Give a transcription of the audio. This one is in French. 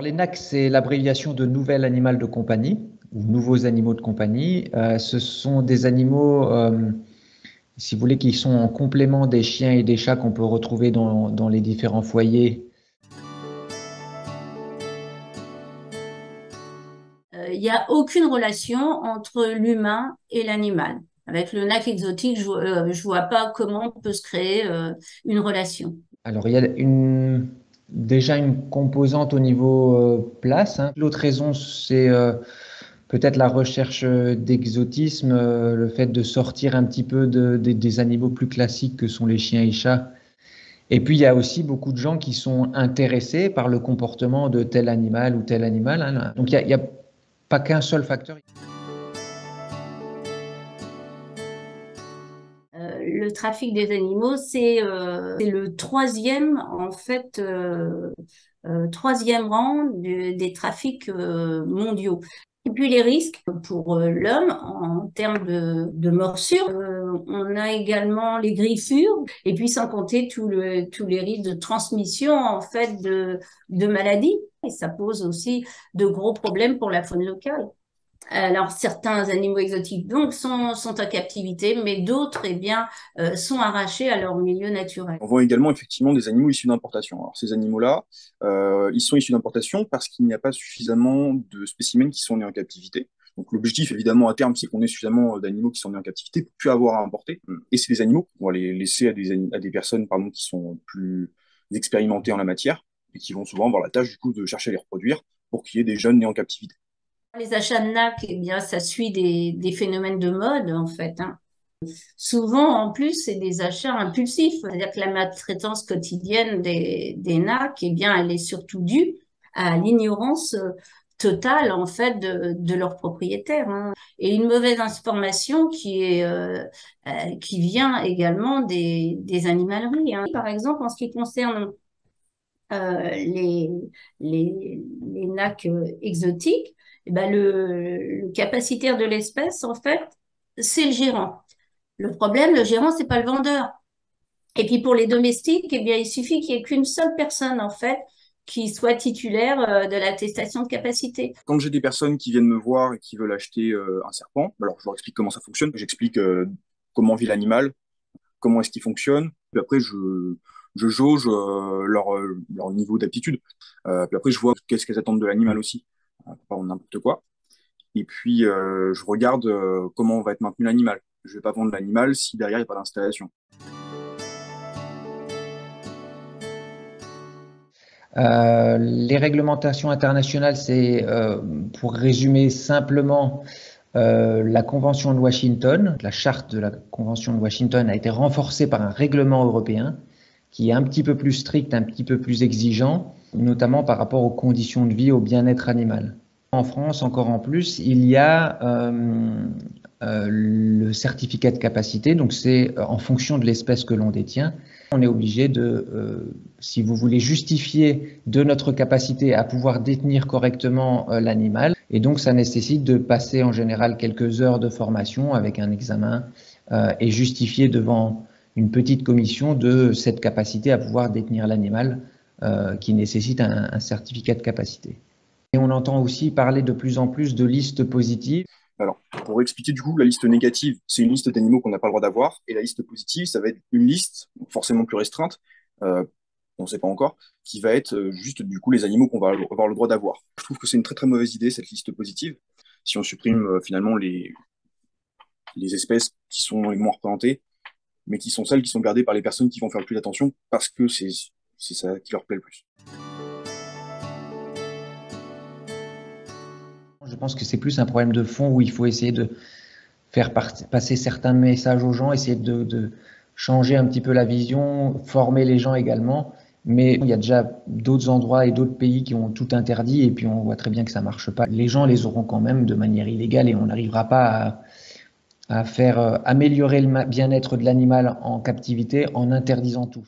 Alors les NAC, c'est l'abréviation de Nouvel Animal de Compagnie ou Nouveaux Animaux de Compagnie. Ce sont des animaux, si vous voulez, qui sont en complément des chiens et des chats qu'on peut retrouver dans les différents foyers. Il n'y a aucune relation entre l'humain et l'animal. Avec le NAC exotique, je vois pas comment peut se créer une relation. Alors il y a déjà une composante au niveau place, hein. L'autre raison, c'est peut-être la recherche d'exotisme, le fait de sortir un petit peu des animaux plus classiques que sont les chiens et chats. Et puis, il y a aussi beaucoup de gens qui sont intéressés par le comportement de tel animal ou tel animal, hein. Donc, il y a pas qu'un seul facteur. Le trafic des animaux, c'est le troisième, en fait, troisième rang des trafics mondiaux. Et puis les risques pour l'homme en termes de morsures. On a également les griffures et puis sans compter tous les risques de transmission en fait de maladies. Et ça pose aussi de gros problèmes pour la faune locale. Alors, certains animaux exotiques donc sont en captivité, mais d'autres, eh bien, sont arrachés à leur milieu naturel. On voit également effectivement des animaux issus d'importation. Alors ces animaux-là, ils sont issus d'importation parce qu'il n'y a pas suffisamment de spécimens qui sont nés en captivité. Donc l'objectif évidemment à terme, c'est qu'on ait suffisamment d'animaux qui sont nés en captivité pour plus avoir à importer. Et c'est des animaux qu'on va les laisser à des personnes pardon, qui sont plus expérimentées en la matière et qui vont souvent avoir la tâche du coup de chercher à les reproduire pour qu'il y ait des jeunes nés en captivité. Les achats de NAC, eh bien, ça suit des phénomènes de mode, en fait, hein. Souvent, en plus, c'est des achats impulsifs. C'est-à-dire que la maltraitance quotidienne des NAC, eh bien, elle est surtout due à l'ignorance totale, en fait, de leurs propriétaires, hein. Et une mauvaise information qui vient également des animaleries, hein. Par exemple, en ce qui concerne euh, les, les NAC exotiques, eh ben le capacitaire de l'espèce, en fait, c'est le gérant. Le problème, le gérant, c'est pas le vendeur. Et puis pour les domestiques, eh bien, il suffit qu'il n'y ait qu'une seule personne, en fait, qui soit titulaire de l'attestation de capacité. Quand j'ai des personnes qui viennent me voir et qui veulent acheter un serpent, alors je leur explique comment ça fonctionne, j'explique comment vit l'animal, comment est-ce qu'il fonctionne. Puis après, je jauge leur niveau d'aptitude. Puis après, je vois qu'est-ce qu'elles attendent de l'animal aussi. Pas n'importe quoi. Et puis, je regarde comment va être maintenu l'animal. Je vais pas vendre l'animal si derrière, il n'y a pas d'installation. Les réglementations internationales, c'est, pour résumer simplement, la Convention de Washington. La charte de la Convention de Washington a été renforcée par un règlement européen qui est un petit peu plus strict, un petit peu plus exigeant, notamment par rapport aux conditions de vie, au bien-être animal. En France, encore en plus, il y a le certificat de capacité, donc c'est en fonction de l'espèce que l'on détient. On est obligé de, si vous voulez, justifier de notre capacité à pouvoir détenir correctement l'animal. Et donc, ça nécessite de passer en général quelques heures de formation avec un examen et justifier devant une petite commission de cette capacité à pouvoir détenir l'animal qui nécessite un certificat de capacité. Et on entend aussi parler de plus en plus de listes positives. Alors, pour expliquer du coup, la liste négative, c'est une liste d'animaux qu'on n'a pas le droit d'avoir, et la liste positive, ça va être une liste, forcément plus restreinte, euh, on ne sait pas encore, qui va être juste du coup les animaux qu'on va avoir le droit d'avoir. Je trouve que c'est une très très mauvaise idée, cette liste positive, si on supprime finalement les espèces qui sont les moins représentées, mais qui sont celles qui sont gardées par les personnes qui vont faire le plus attention, parce que c'est ça qui leur plaît le plus. Je pense que c'est plus un problème de fond où il faut essayer de faire passer certains messages aux gens, essayer de changer un petit peu la vision, former les gens également. Mais il y a déjà d'autres endroits et d'autres pays qui ont tout interdit et puis on voit très bien que ça marche pas. Les gens les auront quand même de manière illégale et on n'arrivera pas à faire améliorer le bien-être de l'animal en captivité en interdisant tout.